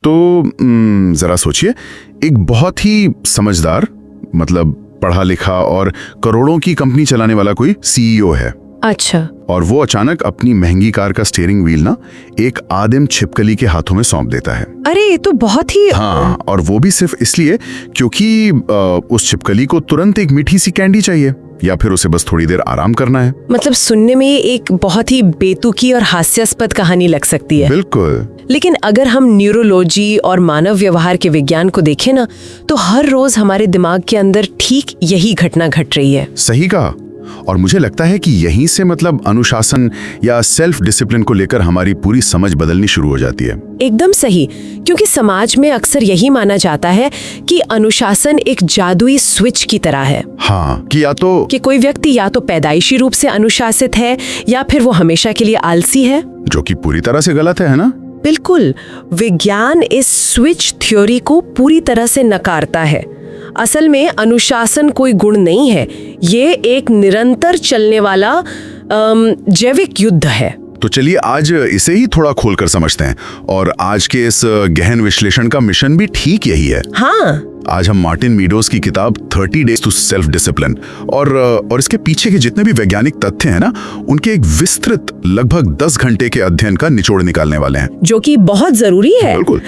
तो जरा सोचिए, एक बहुत ही समझदार, मतलब पढ़ा लिखा और करोड़ों की कंपनी चलाने वाला कोई सीईओ है। अच्छा। और वो अचानक अपनी महंगी कार का स्टीयरिंग व्हील ना एक आदिम छिपकली के हाथों में सौंप देता है। अरे ये तो बहुत ही। हाँ, और वो भी सिर्फ इसलिए क्योंकि उस छिपकली को तुरंत एक मीठी सी कैंडी चाहिए, या फिर उसे बस थोड़ी देर आराम करना है। मतलब सुनने में एक बहुत ही बेतुकी और हास्यास्पद कहानी लग सकती है। बिल्कुल। लेकिन अगर हम न्यूरोलॉजी और मानव व्यवहार के विज्ञान को देखें ना, तो हर रोज हमारे दिमाग के अंदर ठीक यही घटना घट रही है। सही कहा। और मुझे लगता है कि यहीं से मतलब अनुशासन या सेल्फ डिसिप्लिन को लेकर हमारी पूरी समझ बदलनी शुरू हो जाती है। एकदम सही, क्योंकि समाज में अक्सर यही माना जाता है कि अनुशासन एक जादुई स्विच की तरह है। हाँ, कि कोई व्यक्ति या तो पैदाइशी रूप से अनुशासित है या फिर वो हमेशा के लिए आलसी है, जो कि पूरी तरह से गलत है ना? बिल्कुल। विज्ञान इस स्विच थ्योरी को पूरी तरह से नकारता है। असल में अनुशासन कोई गुण नहीं है, ये एक निरंतर चलने वाला जैविक युद्ध है। तो चलिए आज इसे ही थोड़ा खोलकर समझते हैं, और आज के इस गहन विश्लेषण का मिशन भी ठीक यही है। हाँ, आज हम मार्टिन मीडोज की किताब 30 डेज टू सेल्फ डिसिप्लिन और इसके पीछे के जितने भी वैज्ञानिक तथ्य हैं ना, उनके एक विस्तृत लगभग 10 घंटे के अध्ययन का निचोड़ निकालने वाले हैं, जो कि बहुत जरूरी है। बिल्कुल।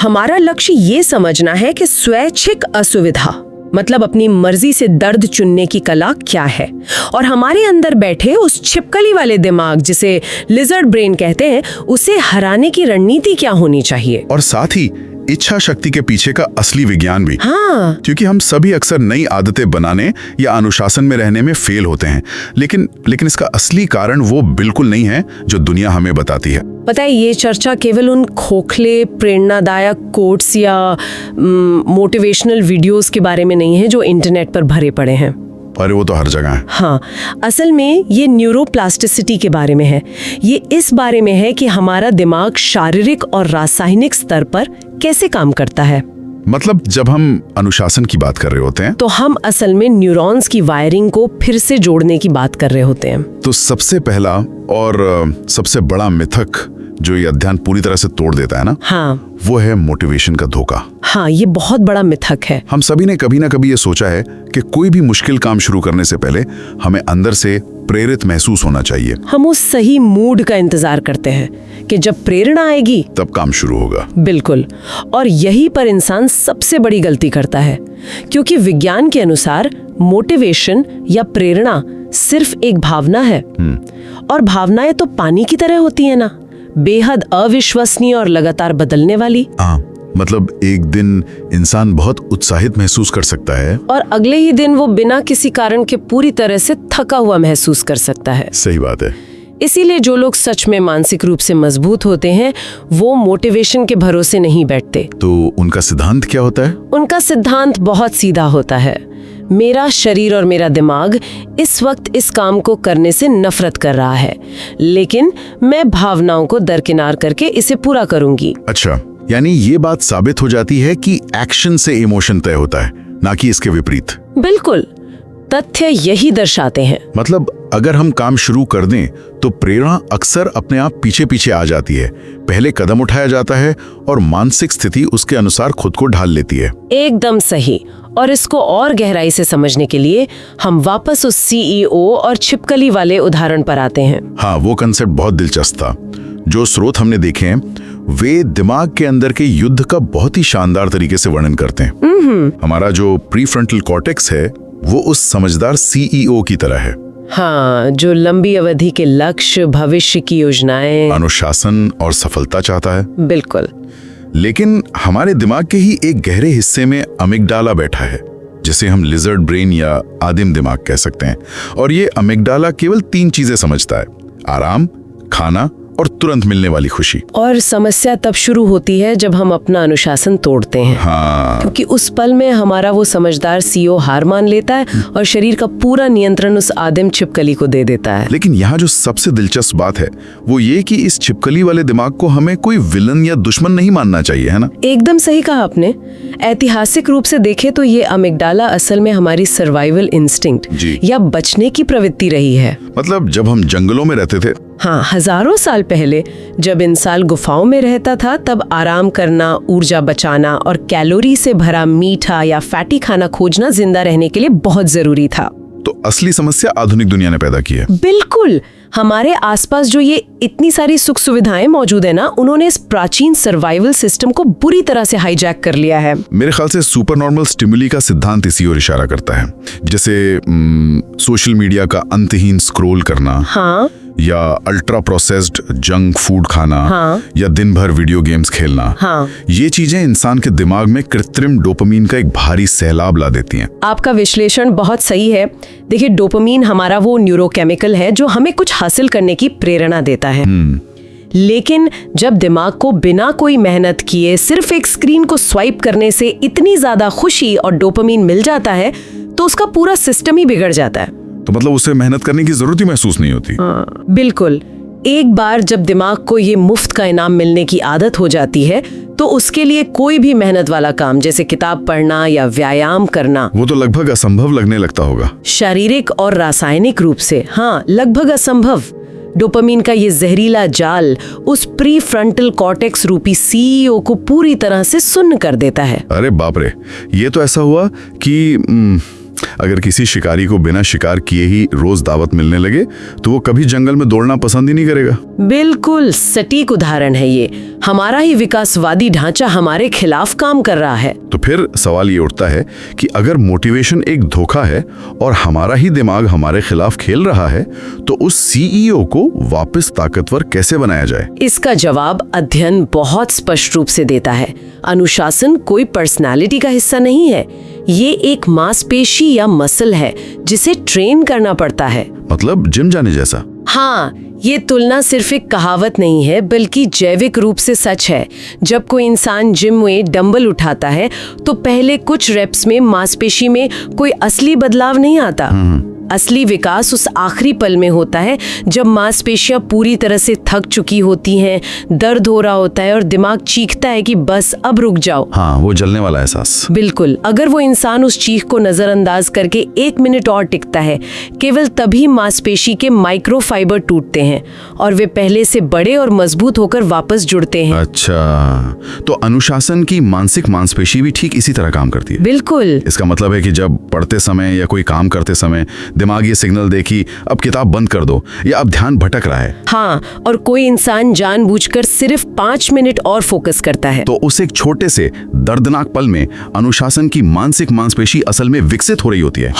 हमारा लक्ष्य ये समझना है कि स्वैच्छिक असुविधा, मतलब अपनी मर्जी से दर्द चुनने की कला क्या है, और हमारे अंदर बैठे उस छिपकली वाले दिमाग, जिसे लिजर्ड ब्रेन कहते हैं, उसे हराने की रणनीति क्या होनी चाहिए। और साथ ही इच्छा शक्ति के पीछे का असली विज्ञान भी। हाँ, क्योंकि हम सभी अक्सर नई आदतें बनाने या अनुशासन में रहने में फेल होते हैं, लेकिन इसका असली कारण वो बिल्कुल नहीं है जो दुनिया हमें बताती है। पता है, ये चर्चा केवल उन खोखले प्रेरणादायक कोट्स या मोटिवेशनल वीडियोस के बारे में नहीं है जो इंटरनेट पर भरे पड़े हैं। अरे वो तो हर जगह है। हाँ, असल में ये न्यूरोप्लास्टिसिटी के बारे में है। ये इस बारे में है कि हमारा दिमाग शारीरिक और रासायनिक स्तर पर कैसे काम करता है। मतलब जब हम अनुशासन की बात कर रहे होते हैं तो हम असल में न्यूरॉन्स की वायरिंग को फिर से जोड़ने की बात कर रहे होते हैं। तो सबसे पहला और सबसे बड़ा मिथक जो ये अध्ययन पूरी तरह से तोड़ देता है ना, हाँ, वो है मोटिवेशन का धोखा। हाँ, ये बहुत बड़ा मिथक है। हम सभी ने कभी ना कभी ये सोचा है कि कोई भी मुश्किल काम शुरू करने से पहले हमें अंदर से प्रेरित महसूस होना चाहिए। हम उस सही मूड का इंतजार करते हैं कि जब प्रेरणा आएगी तब काम शुरू होगा। बिल्कुल। और यही पर इंसान सबसे बड़ी गलती करता है, क्योंकि विज्ञान के अनुसार मोटिवेशन या प्रेरणा सिर्फ एक भावना है, और भावनाएं तो पानी की तरह होती है ना, बेहद अविश्वसनीय और लगातार बदलने वाली। मतलब एक दिन इंसान बहुत उत्साहित महसूस कर सकता है और अगले ही दिन वो बिना किसी कारण के पूरी तरह से थका हुआ महसूस कर सकता है। सही बात है। इसीलिए जो लोग सच में मानसिक रूप से मजबूत होते हैं, वो मोटिवेशन के भरोसे नहीं बैठते। तो उनका सिद्धांत क्या होता है? उनका सिद्धांत बहुत सीधा होता है। मेरा शरीर और मेरा दिमाग इस वक्त इस काम को करने से नफरत कर रहा है, लेकिन मैं भावनाओं को दरकिनार करके इसे पूरा करूंगी। अच्छा, यानी ये बात साबित हो जाती है कि एक्शन से इमोशन तय होता है, ना कि इसके विपरीत। बिल्कुल, तथ्य यही दर्शाते हैं। मतलब अगर हम काम शुरू कर दें तो प्रेरणा अक्सर अपने आप पीछे पीछे आ जाती है, पहले कदम उठाया जाता है और मानसिक स्थिति उसके अनुसार खुद को ढाल लेती है। एकदम सही। और इसको और गहराई से समझने के लिए हम वापस उस सीईओ और छिपकली वाले उदाहरण पर आते हैं। हाँ, वो कंसेप्ट बहुत दिलचस्प था। जो स्रोत हमने देखे हैं वे दिमाग के अंदर के युद्ध का बहुत ही शानदार तरीके से वर्णन करते हैं। हमारा जो प्रीफ्रंटल कॉर्टेक्स है वो उस समझदार सीईओ की तरह है। हाँ, जो लंबी अवधि के लक्ष्य, भविष्य की योजनाएं, अनुशासन और सफलता चाहता है। बिल्कुल। लेकिन हमारे दिमाग के ही एक गहरे हिस्से में अमिगडाला बैठा है, जिसे हम लिजर्ड ब्रेन या आदिम दिमाग कह सकते हैं। और ये अमिगडाला केवल 3 चीजें समझता है: आराम, खाना और तुरंत मिलने वाली खुशी। और समस्या तब शुरू होती है जब हम अपना अनुशासन तोड़ते हैं। हाँ। क्योंकि उस पल में हमारा वो समझदार सीईओ हार मान लेता है और शरीर का पूरा नियंत्रण उस आदिम छिपकली को दे देता है। लेकिन यहाँ जो सबसे दिलचस्प बात है वो ये कि इस छिपकली वाले दिमाग को हमें कोई विलन या दुश्मन नहीं मानना चाहिए, है ना? एकदम सही कहा आपने। ऐतिहासिक रूप से देखे तो ये अमिगडाला असल में हमारी सर्वाइवल इंस्टिंक्ट या बचने की प्रवृत्ति रही है। मतलब जब हम जंगलों में रहते थे हाँ, हजारों साल पहले जब इंसान गुफाओं में रहता था तब आराम करना, ऊर्जा बचाना और कैलोरी से भरा मीठा या फैटी खाना खोजना जिंदा रहने के लिए बहुत जरूरी था। तो असली समस्या आधुनिक दुनिया ने पैदा की है। बिल्कुल, हमारे आसपास जो ये इतनी सारी सुख सुविधाएं मौजूद है ना, उन्होंने इस प्राचीन सर्वाइवल सिस्टम को बुरी तरह से हाईजैक कर लिया है। मेरे ख्याल से सुपर नॉर्मल स्टिमुली का सिद्धांत इसी ओर इशारा करता है, जैसे सोशल मीडिया का अंतहीन स्क्रॉल करना, हाँ, या अल्ट्रा प्रोसेस्ड जंक फूड खाना, हाँ, या दिन भर वीडियो गेम्स खेलना, हाँ, ये चीजें इंसान के दिमाग में कृत्रिम डोपामीन का एक भारी सैलाब ला देती हैं। आपका विश्लेषण बहुत सही है। देखिए, डोपामीन हमारा वो न्यूरोकेमिकल है जो हमें कुछ हासिल करने की प्रेरणा देता है। लेकिन जब दिमाग को बिना कोई मेहनत किए सिर्फ एक स्क्रीन को स्वाइप करने से इतनी ज्यादा खुशी और डोपामीन मिल जाता है तो उसका पूरा सिस्टम ही बिगड़ जाता है। तो मतलब उसे मेहनत करने की जरूरत ही महसूस नहीं होती। बिल्कुल। एक बार जब दिमाग को ये मुफ्त का इनाम मिलने की आदत हो जाती है तो उसके लिए कोई भी मेहनत वाला काम जैसे किताब पढ़ना या व्यायाम करना, वो तो लगभग असंभव लगने लगता होगा। शारीरिक और रासायनिक रूप से, हाँ, लगभग असंभव। डोपामीन का ये जहरीला जाल उस प्री फ्रंटल कॉर्टेक्स रूपी सीईओ को पूरी तरह से सुन्न कर देता है। अरे बाप रे, ये तो ऐसा हुआ कि अगर किसी शिकारी को बिना शिकार किए ही रोज दावत मिलने लगे तो वो कभी जंगल में दौड़ना पसंद ही नहीं करेगा। बिल्कुल सटीक उदाहरण है ये। हमारा ही विकासवादी ढांचा हमारे खिलाफ काम कर रहा है। तो फिर सवाल ये उठता है कि अगर मोटिवेशन एक धोखा है और हमारा ही दिमाग हमारे खिलाफ खेल रहा है तो उस सीईओ को वापस ताकतवर कैसे बनाया जाए? इसका जवाब अध्ययन बहुत स्पष्ट रूप से देता है। अनुशासन कोई पर्सनालिटी का हिस्सा नहीं है, ये एक मांसपेशी या मसल है जिसे ट्रेन करना पड़ता है। मतलब जिम जाने जैसा? हाँ, ये तुलना सिर्फ एक कहावत नहीं है बल्कि जैविक रूप से सच है। जब कोई इंसान जिम में डंबल उठाता है तो पहले कुछ रेप्स में मांसपेशी में कोई असली बदलाव नहीं आता। असली विकास उस आखिरी पल में होता है जब मांसपेशियां पूरी तरह से थक चुकी होती हैं, दर्द हो रहा होता है और दिमाग चीखता है कि बस अब रुक जाओ। हाँ, वो जलने वाला एहसास। बिल्कुल। अगर वो इंसान उस चीख को नजरअंदाज करके 1 मिनट और टिकता है, केवल तभी मांसपेशी के माइक्रोफाइबर टूटते हैं और वे पहले से बड़े और मजबूत होकर वापस जुड़ते हैं। अच्छा, तो अनुशासन की मानसिक मांसपेशी भी ठीक इसी तरह काम करती है। बिल्कुल। इसका मतलब है कि जब पढ़ते समय या कोई काम करते समय दिमाग ये सिग्नल दे कि अब किताब बंद कर दो या अब ध्यान भटक रहा है, हाँ, और कोई इंसान जानबूझकर सिर्फ 5 मिनट और फोकस करता है तो उस एक छोटे से दर्दनाक पल में अनुशासन की मानसिक मांसपेशी असल में विकसित हो रही होती है।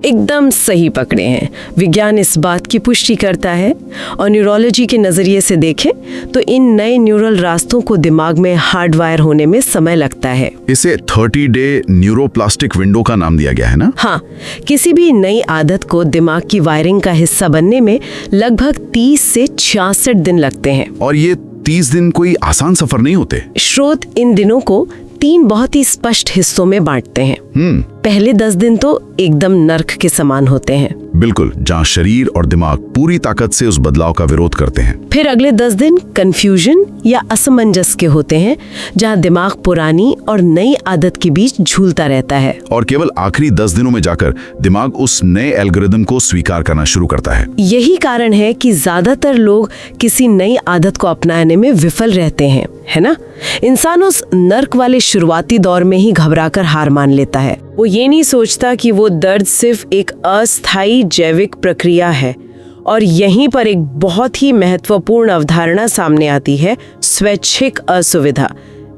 एकदम सही पकड़े हैं। विज्ञान इस बात की पुष्टि करता है और न्यूरोलॉजी के नजरिए से देखें तो इन नए न्यूरल रास्तों को दिमाग में हार्डवायर होने में समय लगता है। इसे 30 डे न्यूरोप्लास्टिक विंडो का नाम दिया गया है ना? हाँ, किसी भी नई आदत को दिमाग की वायरिंग का हिस्सा बनने में लगभग 30 से 66 दिन लगते हैं। और ये 30 दिन कोई आसान सफर नहीं होते। स्रोत इन दिनों को 3 बहुत ही स्पष्ट हिस्सों में बांटते हैं। पहले 10 दिन तो एकदम नर्क के समान होते हैं। बिल्कुल, जहाँ शरीर और दिमाग पूरी ताकत से उस बदलाव का विरोध करते हैं। फिर अगले 10 दिन कंफ्यूजन या असमंजस के होते हैं, जहाँ दिमाग पुरानी और नई आदत के बीच झूलता रहता है। और केवल आखिरी 10 दिनों में जाकर दिमाग उस नए एल्गोरिदम को स्वीकार करना शुरू करता है। यही कारण है कि ज्यादातर लोग किसी नई आदत को अपनाने में विफल रहते हैं, है ना? इंसान उस नर्क वाले शुरुआती दौर में ही घबराकर हार मान लेता है। वो ये नहीं सोचता कि वो दर्द सिर्फ एक अस्थायी जैविक प्रक्रिया है। और यहीं पर एक बहुत ही महत्वपूर्ण अवधारणा सामने आती है, स्वैच्छिक असुविधा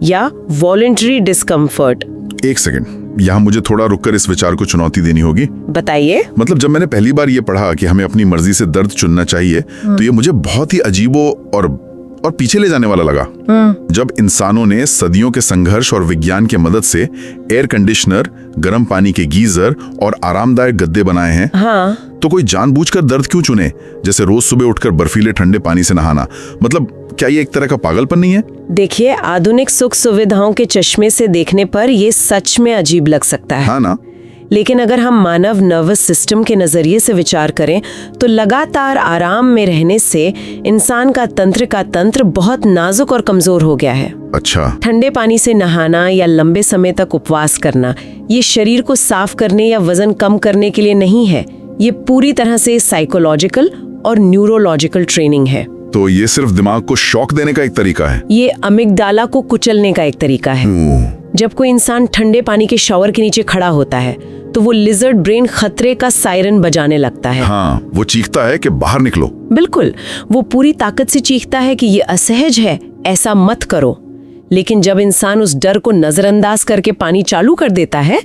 या वॉलंटरी डिस्कम्फर्ट। एक सेकंड, यहाँ मुझे थोड़ा रुककर इस विचार को चुनौती देनी होगी। बताइए। मतलब जब मैंने पहली बार ये पढ़ा कि हमें अपनी मर्जी से दर्द चुनना चाहिए तो ये मुझे बहुत ही अजीबो और पीछे ले जाने वाला लगा। जब इंसानों ने सदियों के संघर्ष और विज्ञान के मदद से एयर कंडीशनर, गर्म पानी के गीजर और आरामदायक गद्दे बनाए हैं, हाँ, तो कोई जानबूझकर दर्द क्यों चुने? जैसे रोज सुबह उठकर बर्फीले ठंडे पानी से नहाना। मतलब क्या ये एक तरह का पागलपन नहीं है? देखिए, आधुनिक सुख सुविधाओं के चश्मे से देखने पर ये सच में अजीब लग सकता है। हाँ ना? लेकिन अगर हम मानव नर्वस सिस्टम के नजरिए से विचार करें तो लगातार आराम में रहने से इंसान का तंत्र बहुत नाजुक और कमजोर हो गया है। अच्छा। ठंडे पानी से नहाना या लंबे समय तक उपवास करना ये शरीर को साफ करने या वजन कम करने के लिए नहीं है। ये पूरी तरह से साइकोलॉजिकल और न्यूरोलॉजिकल ट्रेनिंग है। तो ये सिर्फ दिमाग को शॉक देने का एक तरीका है? ये अमिगडाला को कुचलने का एक तरीका है। जब कोई इंसान ठंडे पानी के शॉवर के नीचे खड़ा होता है तो वो लिजर्ड ब्रेन खतरे का सायरन बजाने लगता है। हाँ, वो चीखता है कि बाहर निकलो। बिल्कुल, वो पूरी ताकत से चीखता है कि ये असहज है, ऐसा मत करो। लेकिन जब इंसान उस डर को नजरअंदाज करके पानी चालू कर देता है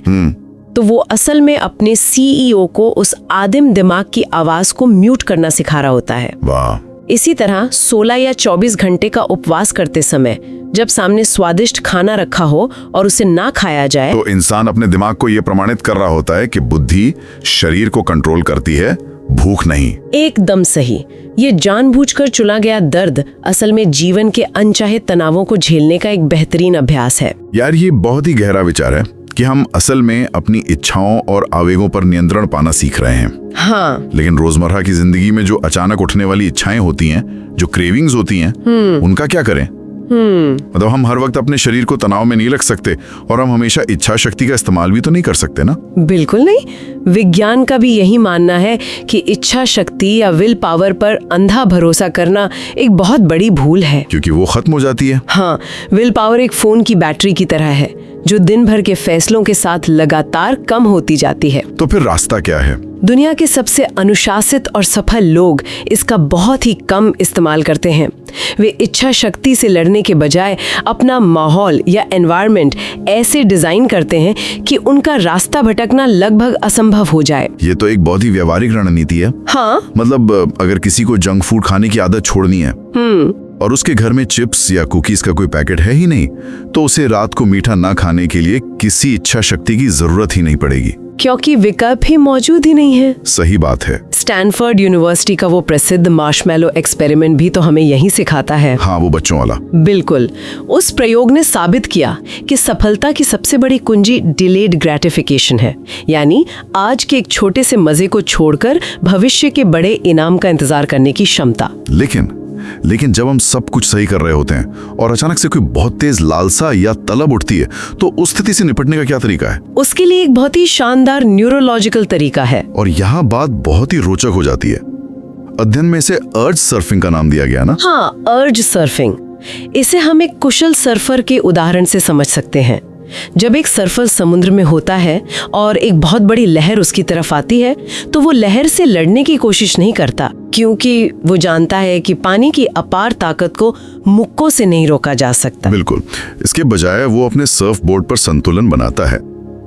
तो वो असल में अपने सीईओ को उस आदिम दिमाग की आवाज को म्यूट करना सिखा रहा होता है। वाह। इसी तरह 16 या 24 घंटे का उपवास करते समय जब सामने स्वादिष्ट खाना रखा हो और उसे ना खाया जाए तो इंसान अपने दिमाग को यह प्रमाणित कर रहा होता है कि बुद्धि शरीर को कंट्रोल करती है, भूख नहीं। एकदम सही। ये जानबूझकर चुना गया दर्द असल में जीवन के अनचाहे तनावों को झेलने का एक बेहतरीन अभ्यास है। यार, ये बहुत ही गहरा विचार है कि हम असल में अपनी इच्छाओं और आवेगों पर नियंत्रण पाना सीख रहे हैं। हाँ। लेकिन रोजमर्रा की जिंदगी में जो अचानक उठने वाली इच्छाएं होती हैं, जो क्रेविंग्स होती हैं, उनका क्या करें? मतलब हम हर वक्त अपने शरीर को तनाव में नहीं रख सकते और हम हमेशा इच्छा शक्ति का इस्तेमाल भी तो नहीं कर सकते ना। बिल्कुल नहीं। विज्ञान का भी यही मानना है कि इच्छा शक्ति या विल पावर पर अंधा भरोसा करना एक बहुत बड़ी भूल है, क्योंकि वो खत्म हो जाती है। हाँ, विल पावर एक फोन की बैटरी की तरह है जो दिन भर के फैसलों के साथ लगातार कम होती जाती है। तो फिर रास्ता क्या है? दुनिया के सबसे अनुशासित और सफल लोग इसका बहुत ही कम इस्तेमाल करते हैं। वे इच्छा शक्ति से लड़ने के बजाय अपना माहौल या एनवायरनमेंट ऐसे डिजाइन करते हैं कि उनका रास्ता भटकना लगभग असंभव हो जाए। ये तो एक बहुत ही व्यवहारिक रणनीति है। हाँ, मतलब अगर किसी को जंक फूड खाने की आदत छोड़नी है और उसके घर में चिप्स या कुकीज का कोई पैकेट है ही नहीं, तो उसे रात को मीठा ना खाने के लिए किसी इच्छा शक्ति की जरूरत ही नहीं पड़ेगी, क्योंकि विकल्प ही मौजूद ही नहीं है। सही बात है। स्टैनफोर्ड यूनिवर्सिटी का वो प्रसिद्ध मार्शमैलो एक्सपेरिमेंट भी तो हमें यही सिखाता है। हाँ, वो बच्चों वाला। बिल्कुल। उस प्रयोग ने साबित किया कि सफलता की सबसे बड़ी कुंजी डिलेड ग्रेटिफिकेशन है, यानी आज के एक छोटे से मजे को छोड़कर भविष्य के बड़े इनाम का इंतजार करने की क्षमता। लेकिन जब हम सब कुछ सही कर रहे होते हैं और अचानक से कोई बहुत तेज लालसा या तलब उठती है, तो उस स्थिति से निपटने का क्या तरीका है? उसके लिए एक बहुत ही शानदार न्यूरोलॉजिकल तरीका है। और यहाँ बात बहुत ही रोचक हो जाती है। अध्ययन में इसे अर्ज सर्फिंग का नाम दिया गया ना? हाँ, अर्ज सर्फिंग। इसे हम एक कुशल सर्फर के उदाहरण से समझ सकते हैं। जब एक सर्फर समुद्र में होता है और एक बहुत बड़ी लहर उसकी तरफ आती है, तो वो लहर से लड़ने की कोशिश नहीं करता, क्योंकि वो जानता है कि पानी की अपार ताकत को मुक्कों से नहीं रोका जा सकता। बिल्कुल। इसके बजाय वो अपने सर्फ बोर्ड पर संतुलन बनाता है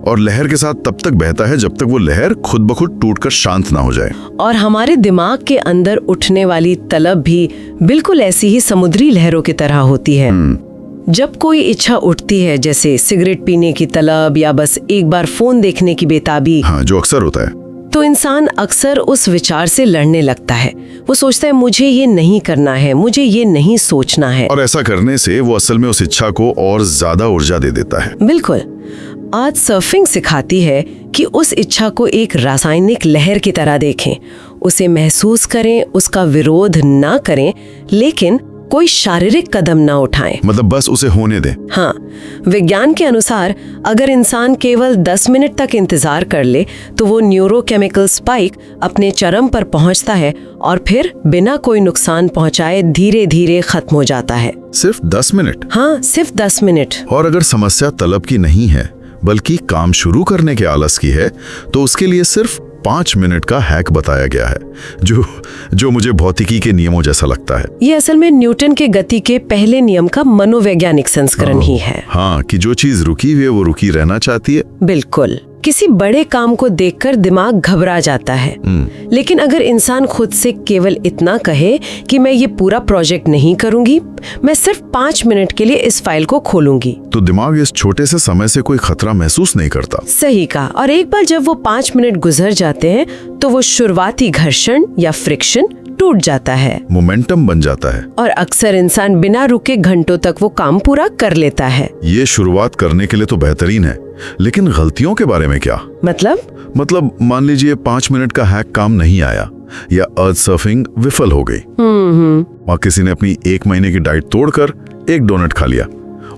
और लहर के साथ तब तक बहता है जब तक वो लहर खुद ब खुद टूटकर शांत ना हो जाए। और हमारे दिमाग के अंदर उठने वाली तलब भी बिल्कुल ऐसी ही समुद्री लहरों की तरह होती है। जब कोई इच्छा उठती है, जैसे सिगरेट पीने की तलब या बस एक बार फोन देखने की बेताबी, हाँ, जो अक्सर होता है, तो इंसान अक्सर उस विचार से लड़ने लगता है। वो सोचता है मुझे ये नहीं करना है, मुझे ये नहीं सोचना है। और ऐसा करने से वो असल में उस इच्छा को और ज्यादा ऊर्जा दे देता है। बिल्कुल। आज सर्फिंग सिखाती है कि उस इच्छा को एक रासायनिक लहर की तरह देखें, उसे महसूस करें, उसका विरोध ना करें, लेकिन कोई शारीरिक कदम ना उठाएं। मतलब बस उसे होने दें। हाँ, विज्ञान के अनुसार अगर इंसान केवल 10 मिनट तक इंतजार कर ले तो वो न्यूरोकेमिकल स्पाइक अपने चरम पर पहुंचता है और फिर बिना कोई नुकसान पहुंचाए धीरे धीरे खत्म हो जाता है। सिर्फ 10 मिनट? हाँ, सिर्फ 10 मिनट। और अगर समस्या तलब की नहीं है बल्कि काम शुरू करने के आलस की है, तो उसके लिए सिर्फ 5 मिनट का हैक बताया गया है, जो मुझे भौतिकी के नियमों जैसा लगता है। ये असल में न्यूटन के गति के पहले नियम का मनोवैज्ञानिक संस्करण ही है। हाँ, कि जो चीज रुकी हुई है वो रुकी रहना चाहती है। बिल्कुल। किसी बड़े काम को देखकर दिमाग घबरा जाता है, लेकिन अगर इंसान खुद से केवल इतना कहे कि मैं ये पूरा प्रोजेक्ट नहीं करूंगी, मैं सिर्फ 5 मिनट के लिए इस फाइल को खोलूंगी, तो दिमाग इस छोटे से समय से कोई खतरा महसूस नहीं करता। सही कहा। और एक बार जब वो 5 मिनट गुजर जाते हैं तो वो शुरुआती घर्षण या फ्रिक्शन टूट जाता है, मोमेंटम बन जाता है, और अक्सर इंसान बिना रुके घंटों तक वो काम पूरा कर लेता है। ये शुरुआत करने के लिए तो बेहतरीन है, लेकिन गलतियों के बारे में क्या? मतलब मान लीजिए 5 मिनट का हैक काम नहीं आया या अर्ज सर्फिंग विफल हो गई और किसी ने अपनी 1 महीने की डाइट तोड़कर एक डोनट खा लिया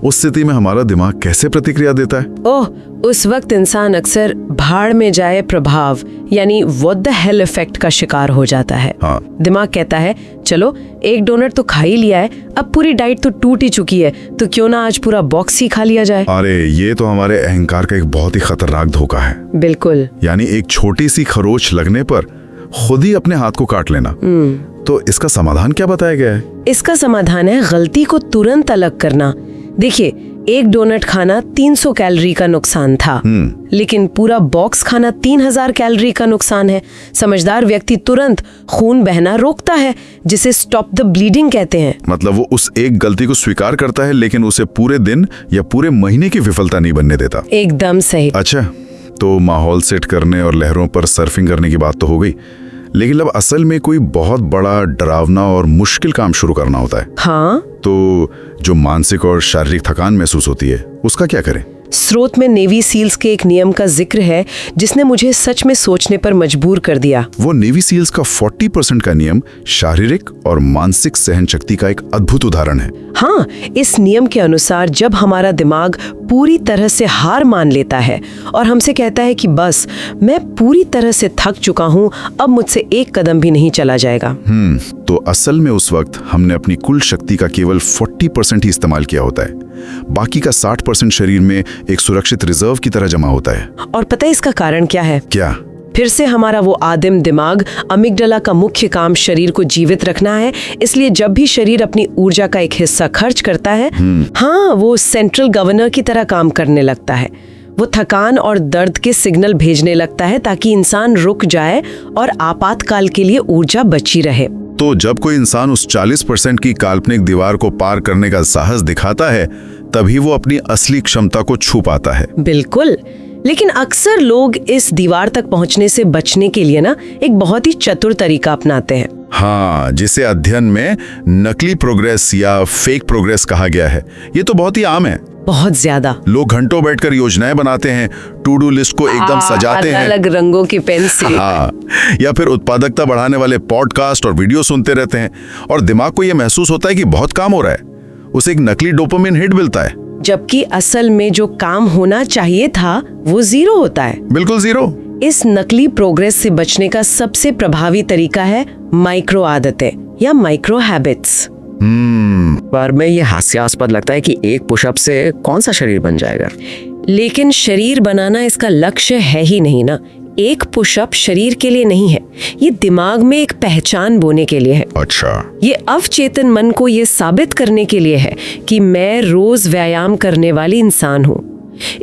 उस स्थिति में हमारा दिमाग कैसे प्रतिक्रिया देता है? ओह, उस वक्त इंसान अक्सर भाड़ में जाए प्रभाव यानी व्हाट द हेल इफेक्ट का शिकार हो जाता है। हाँ। दिमाग कहता है चलो एक डोनट तो खा ही लिया है, अब पूरी डाइट तो टूट ही चुकी है, तो क्यों ना आज पूरा बॉक्स ही खा लिया जाए। अरे ये तो हमारे अहंकार का एक बहुत ही खतरनाक धोखा है। बिल्कुल। यानी एक छोटी सी खरोच लगने पर खुद ही अपने हाथ को काट लेना। तो इसका समाधान क्या बताया गया है? इसका समाधान है गलती को तुरंत अलग करना। देखिए, एक डोनट खाना 300 कैलोरी का नुकसान था, लेकिन पूरा बॉक्स खाना 3000 कैलोरी का नुकसान है। समझदार व्यक्ति तुरंत खून बहना रोकता है, जिसे स्टॉप द ब्लीडिंग कहते हैं। मतलब वो उस एक गलती को स्वीकार करता है, लेकिन उसे पूरे दिन या पूरे महीने की विफलता नहीं बनने देता। एकदम सही। अच्छा, तो माहौल सेट करने और लहरों पर सर्फिंग करने की बात तो हो गई, लेकिन अब असल में कोई बहुत बड़ा डरावना और मुश्किल काम शुरू करना होता है। हाँ, तो जो मानसिक और शारीरिक थकान महसूस होती है उसका क्या करें? स्रोत में नेवी सील्स के एक नियम का जिक्र है जिसने मुझे सच में सोचने पर मजबूर कर दिया। वो नेवी सील्स का 40% का नियम शारीरिक और मानसिक सहन शक्ति का एक अद्भुत उदाहरण है। हाँ, इस नियम के अनुसार जब हमारा दिमाग पूरी तरह से हार मान लेता है और हमसे कहता है कि बस मैं पूरी तरह से थक चुका हूँ, अब मुझसे एक कदम भी नहीं चला जाएगा। तो असल में उस वक्त हमने अपनी कुल शक्ति का केवल 40% ही इस्तेमाल किया होता है। बाकी का 60% शरीर में एक सुरक्षित रिजर्व की तरह जमा होता है। और पता है इसका कारण क्या है? क्या? फिर से हमारा वो आदिम दिमाग अमिगडाला का मुख्य काम शरीर को जीवित रखना है, इसलिए जब भी शरीर अपनी ऊर्जा का एक हिस्सा खर्च करता है, हाँ, वो सेंट्रल गवर्नर की तरह काम करने लगता है। वो थकान और दर्द के सिग्नल भेजने लगता है ताकि इंसान रुक जाए और आपातकाल के लिए ऊर्जा बची रहे। तो जब कोई इंसान उस 40% की काल्पनिक दीवार को पार करने का साहस दिखाता है, तभी वो अपनी असली क्षमता को छू पाता है। बिल्कुल, लेकिन अक्सर लोग इस दीवार तक पहुंचने से बचने के लिए ना एक बहुत ही चतुर तरीका अपनाते हैं। हाँ, जिसे अध्ययन में नकली प्रोग्रेस या फेक प्रोग्रेस कहा गया है। ये तो बहुत ही आम है। बहुत ज्यादा। लोग घंटों बैठकर योजनाएं बनाते हैं, टू डू लिस्ट को एकदम सजाते हैं, अलग रंगों की पेन से। हाँ, या फिर उत्पादकता बढ़ाने वाले पॉडकास्ट और वीडियो सुनते रहते हैं, और दिमाग को यह महसूस होता है कि बहुत काम हो रहा है। उसे एक नकली डोपामिन हिट मिलता है, जबकि असल में जो काम होना चाहिए था वो जीरो होता है। बिल्कुल जीरो। इस नकली प्रोग्रेस से बचने का सबसे प्रभावी तरीका है माइक्रो आदतें या माइक्रो हैबिट्स। पर में ये हास्यास्पद लगता है कि एक पुशअप से कौन सा शरीर बन जाएगा। लेकिन शरीर बनाना इसका लक्ष्य है ही नहीं ना। एक पुशअप शरीर के लिए नहीं है, ये दिमाग में एक पहचान बोने के लिए है। अच्छा। ये अवचेतन मन को ये साबित करने के लिए है कि मैं रोज व्यायाम करने वाली इंसान हूँ।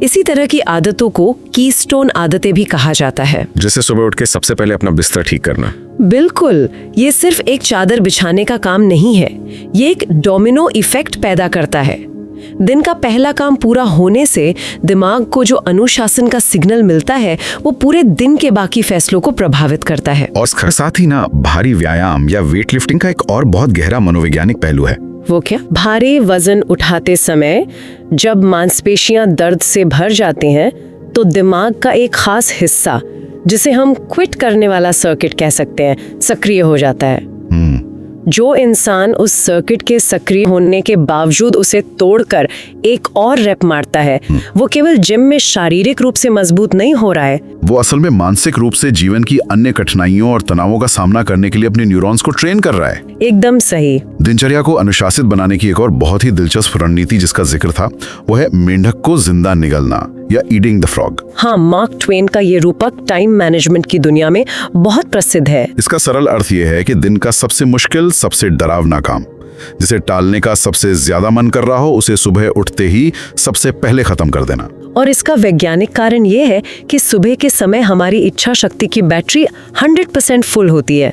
इसी तरह की आदतों को कीस्टोन आदतें भी कहा जाता है। जैसे सुबह उठ के सबसे पहले अपना बिस्तर ठीक करना। बिल्कुल, ये सिर्फ एक चादर बिछाने का काम नहीं है, ये एक डोमिनो इफेक्ट पैदा करता है। दिन का पहला काम पूरा होने से दिमाग को जो अनुशासन का सिग्नल मिलता है वो पूरे दिन के बाकी फैसलों को प्रभावित करता है। और साथ ही ना भारी व्यायाम या वेट लिफ्टिंग का एक और बहुत गहरा मनोवैज्ञानिक पहलू है। वो क्या? भारी वजन उठाते समय जब मांसपेशियां दर्द से भर जाती हैं तो दिमाग का एक खास हिस्सा, जिसे हम क्विट करने वाला सर्किट कह सकते हैं, सक्रिय हो जाता है। जो इंसान उस सर्किट के सक्रिय होने के बावजूद उसे तोड़कर एक और रैप मारता है, वो केवल जिम में शारीरिक रूप से मजबूत नहीं हो रहा है, वो असल में मानसिक रूप से जीवन की अन्य कठिनाइयों और तनावों का सामना करने के लिए अपने न्यूरॉन्स को ट्रेन कर रहा है। एकदम सही। दिनचर्या को अनुशासित बनाने की एक और बहुत ही दिलचस्प रणनीति जिसका जिक्र था, वो है मेंढक को जिंदा निगलना या ईटिंग द फ्रॉग। हाँ, मार्क ट्वेन का ये रूपक टाइम मैनेजमेंट की दुनिया में बहुत प्रसिद्ध है। इसका सरल अर्थ ये है कि दिन का सबसे मुश्किल, सबसे डरावना काम, जिसे टालने का सबसे ज्यादा मन कर रहा हो, उसे सुबह उठते ही सबसे पहले खत्म कर देना। और इसका वैज्ञानिक कारण ये है कि सुबह के समय हमारी इच्छा शक्ति की बैटरी 100% फुल होती है।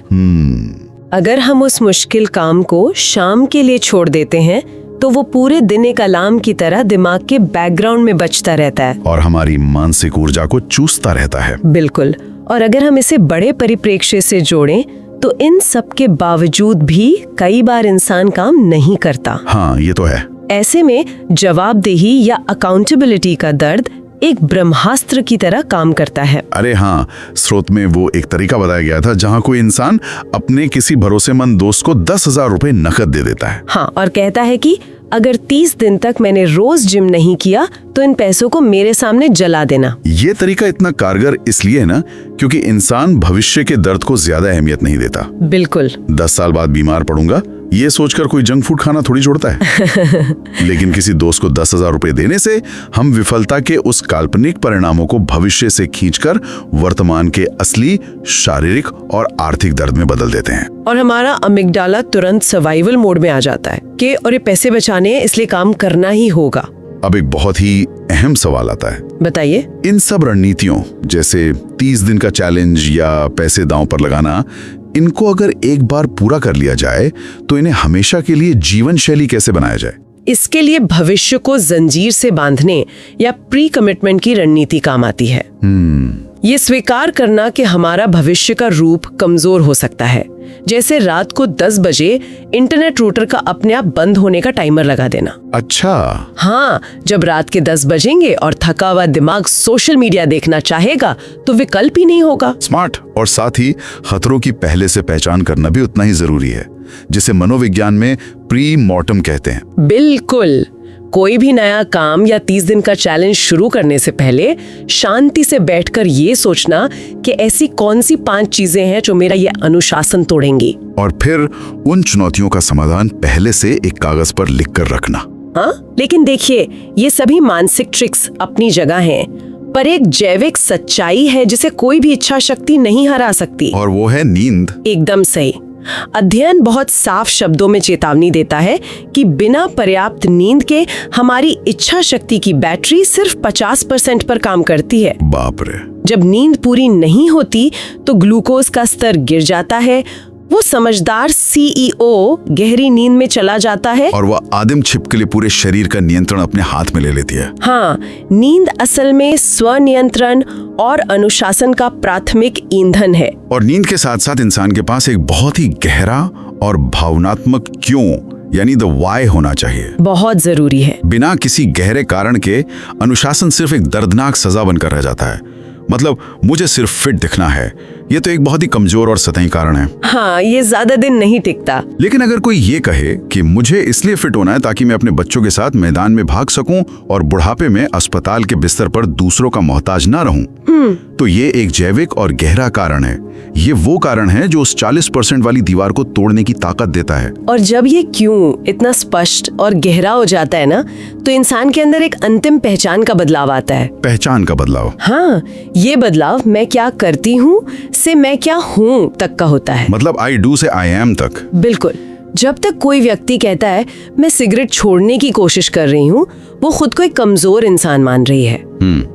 अगर हम उस मुश्किल काम को शाम के लिए छोड़ देते हैं तो वो पूरे दिन एक अलार्म की तरह दिमाग के बैकग्राउंड में बजता रहता है और हमारी मानसिक ऊर्जा को चूसता रहता है। बिल्कुल। और अगर हम इसे बड़े परिप्रेक्ष्य से जोड़ें तो इन सब के बावजूद भी कई बार इंसान काम नहीं करता। हाँ, ये तो है। ऐसे में जवाबदेही या अकाउंटेबिलिटी का दर्द एक ब्रह्मास्त्र की तरह काम करता है। अरे हाँ, स्रोत में वो एक तरीका बताया गया था जहाँ कोई इंसान अपने किसी भरोसेमंद दोस्त को 10,000 रुपए नकद दे देता है। हाँ, और कहता है कि अगर 30 दिन तक मैंने रोज जिम नहीं किया तो इन पैसों को मेरे सामने जला देना। ये तरीका इतना कारगर इसलिए है ना क्योंकि इंसान भविष्य के दर्द को ज्यादा अहमियत नहीं देता। बिल्कुल। 10 साल बाद बीमार पड़ूंगा ये सोचकर कोई जंक फूड खाना थोड़ी छोड़ता है। लेकिन किसी दोस्त को 10,000 रुपए देने से हम विफलता के उस काल्पनिक परिणामों को भविष्य से खींचकर वर्तमान के असली शारीरिक और आर्थिक दर्द में बदल देते हैं। और हमारा अमिगडाला तुरंत सर्वाइवल मोड में आ जाता है कि और ये पैसे बचाने हैं इसलिए काम करना ही होगा। अब एक बहुत ही अहम सवाल आता है, बताइए। इन सब रणनीतियों जैसे 30 दिन का चैलेंज या पैसे दांव पर लगाना, इनको अगर एक बार पूरा कर लिया जाए तो इन्हें हमेशा के लिए जीवन शैली कैसे बनाया जाए? इसके लिए भविष्य को जंजीर से बांधने या प्री कमिटमेंट की रणनीति काम आती है। ये स्वीकार करना कि हमारा भविष्य का रूप कमजोर हो सकता है, जैसे रात को 10 बजे इंटरनेट रूटर का अपने आप बंद होने का टाइमर लगा देना। अच्छा। हाँ, जब रात के 10 बजेंगे और थका हुआ दिमाग सोशल मीडिया देखना चाहेगा तो विकल्प ही नहीं होगा। स्मार्ट। और साथ ही खतरों की पहले से पहचान करना भी उतना ही जरूरी है, जिसे मनोविज्ञान में प्री मॉर्टम कहते हैं। बिल्कुल। कोई भी नया काम या 30 दिन का चैलेंज शुरू करने से पहले शांति से बैठकर ये सोचना कि ऐसी कौन सी 5 चीजें हैं जो मेरा ये अनुशासन तोड़ेंगी, और फिर उन चुनौतियों का समाधान पहले से एक कागज पर लिख कर रखना। हाँ, लेकिन देखिए, ये सभी मानसिक ट्रिक्स अपनी जगह हैं, पर एक जैविक सच्चाई है जिसे कोई भी इच्छा शक्ति नहीं हरा सकती, और वो है नींद। एकदम सही। अध्ययन बहुत साफ शब्दों में चेतावनी देता है कि बिना पर्याप्त नींद के हमारी इच्छा शक्ति की बैटरी सिर्फ 50% पर काम करती है। बाप रे। जब नींद पूरी नहीं होती तो ग्लूकोज का स्तर गिर जाता है, वो समझदार सीईओ गहरी नींद में चला जाता है और वह आदिम छिप के लिए पूरे शरीर का नियंत्रण अपने हाथ में ले लेती है। हाँ, नींद असल में स्वनियंत्रण और अनुशासन का प्राथमिक ईंधन है। और नींद के साथ साथ इंसान के पास एक बहुत ही गहरा और भावनात्मक क्यों यानी द व्हाई होना चाहिए। बहुत जरूरी है। बिना किसी गहरे कारण के अनुशासन सिर्फ एक दर्दनाक सजा बनकर रह जाता है। मतलब मुझे सिर्फ फिट दिखना है, ये तो एक बहुत ही कमजोर और सतही कारण है। हाँ, ये ज्यादा दिन नहीं टिकता। लेकिन अगर कोई ये कहे कि मुझे इसलिए फिट होना है ताकि मैं अपने बच्चों के साथ मैदान में भाग सकूं और बुढ़ापे में अस्पताल के बिस्तर पर दूसरों का मोहताज ना रहूं, तो ये एक जैविक और गहरा कारण है। ये वो कारण है जो उस 40% वाली दीवार को तोड़ने की ताकत देता है। और जब ये क्यों इतना स्पष्ट और गहरा हो जाता है ना, तो इंसान के अंदर एक अंतिम पहचान का बदलाव आता है। पहचान का बदलाव? हाँ, ये बदलाव मैं क्या करती हूँ से मैं क्या हूँ तक का होता है। मतलब आई डू से आई एम तक। बिल्कुल। जब तक कोई व्यक्ति कहता है मैं सिगरेट छोड़ने की कोशिश कर रही हूँ, वो खुद को एक कमजोर इंसान मान रही है।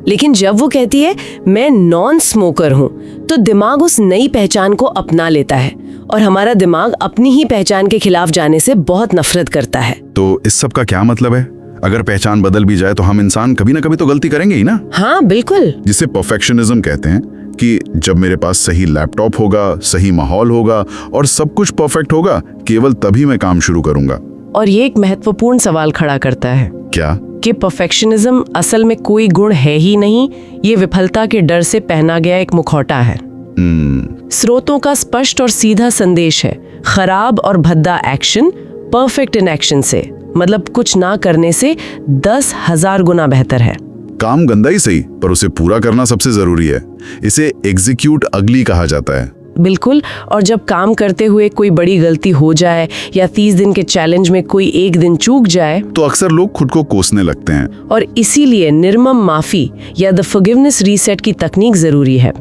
लेकिन जब वो कहती है मैं नॉन स्मोकर हूँ, तो दिमाग उस नई पहचान को अपना लेता है, और हमारा दिमाग अपनी ही पहचान के खिलाफ जाने से बहुत नफरत करता है। तो इस सब का क्या मतलब है? अगर पहचान बदल भी जाए तो हम इंसान कभी ना कभी तो गलती करेंगे ही ना। हाँ बिल्कुल। जिसे परफेक्शनिज्म कहते हैं कि जब मेरे पास सही लैपटॉप होगा, सही माहौल होगा और सब कुछ परफेक्ट होगा, केवल तभी मैं काम शुरू करूंगा। और ये एक महत्वपूर्ण सवाल खड़ा करता है। क्या? कि परफेक्शनिज्म असल में कोई गुण है ही नहीं, ये विफलता के डर से पहना गया एक मुखौटा है। स्रोतों का स्पष्ट और सीधा संदेश है, खराब और भद्दा एक्शन परफेक्ट इनएक्शन से, मतलब कुछ ना करने से 10,000 गुना बेहतर है। काम गंदा ही सही, पर उसे पूरा करना सबसे जरूरी है। इसे एग्जीक्यूट अगली कहा जाता है। बिल्कुल। और जब काम करते हुए कोई बड़ी गलती हो जाए या 30 दिन के चैलेंज में कोई एक दिन चूक जाए, तो अक्सर लोग खुद को कोसने लगते हैं। और इसीलिए निर्मम माफी या द फॉरगिवनेस रीसेट की तकनीक जरूरी है।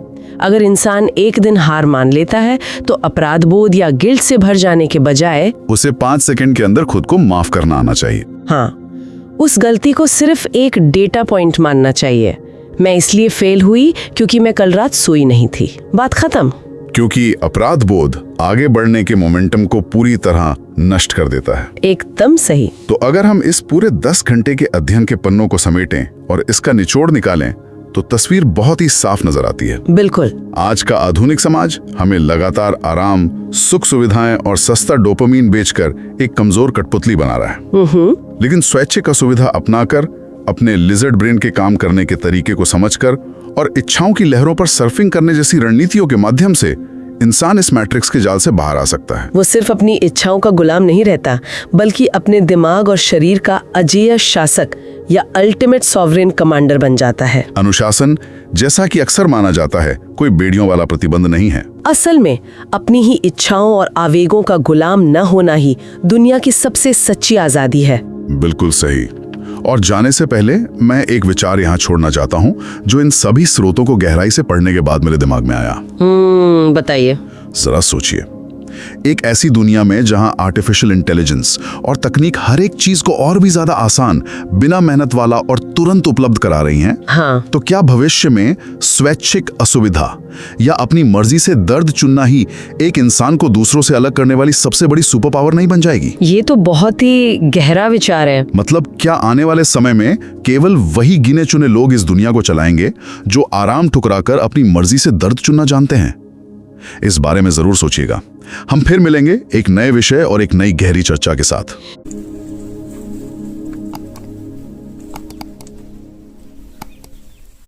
अगर इंसान एक दिन हार मान लेता है तो अपराध बोध या गिल्ट से भर जाने के बजाय उसे 5 सेकंड के अंदर खुद को माफ करना आना चाहिए। हाँ, उस गलती को सिर्फ एक डेटा पॉइंट मानना चाहिए। मैं इसलिए फेल हुई क्योंकि मैं कल रात सोई नहीं थी, बात खत्म। क्योंकि अपराध बोध आगे बढ़ने के मोमेंटम को पूरी तरह नष्ट कर देता है। एकदम सही। तो अगर हम इस पूरे 10 घंटे के अध्ययन के पन्नों को समेटें और इसका निचोड़ निकालें तो तस्वीर बहुत ही साफ नजर आती है। बिल्कुल। आज का आधुनिक समाज हमें लगातार आराम, सुख सुविधाएं और सस्ता डोपामीन बेचकर एक कमजोर कठपुतली बना रहा है। लेकिन स्वैच्छिक असुविधा अपनाकर, अपने लिजर्ड ब्रेन के काम करने के तरीके को समझकर और इच्छाओं की लहरों पर सर्फिंग करने जैसी रणनीतियों के माध्यम से इंसान इस मैट्रिक्स के जाल से बाहर आ सकता है। वो सिर्फ अपनी इच्छाओं का गुलाम नहीं रहता, बल्कि अपने दिमाग और शरीर का अजेय शासक या अल्टीमेट सॉवरेन कमांडर बन जाता है। अनुशासन, जैसा कि अक्सर माना जाता है, कोई बेड़ियों वाला प्रतिबंध नहीं है। असल में अपनी ही इच्छाओं और आवेगों का गुलाम न होना ही दुनिया की सबसे सच्ची आजादी है। बिल्कुल सही। और जाने से पहले मैं एक विचार यहाँ छोड़ना चाहता हूँ जो इन सभी स्रोतों को गहराई से पढ़ने के बाद मेरे दिमाग में आया। बताइए। जरा सोचिए, एक ऐसी दुनिया में जहां आर्टिफिशियल इंटेलिजेंस और तकनीक हर एक चीज को और भी ज्यादा आसान, बिना मेहनत वाला और तुरंत उपलब्ध करा रही हैं, हाँ। तो क्या भविष्य में स्वैच्छिक असुविधा या अपनी मर्जी से दर्द चुनना ही एक इंसान को दूसरों से अलग करने वाली सबसे बड़ी सुपर पावर नहीं बन जाएगी? ये तो बहुत ही गहरा विचार है। मतलब क्या आने वाले समय में केवल वही गिने चुने लोग इस दुनिया को चलाएंगे जो आराम ठुकराकर अपनी मर्जी से दर्द चुनना जानते हैं? इस बारे में जरूर सोचिएगा। हम फिर मिलेंगे एक नए विषय और एक नई गहरी चर्चा के साथ।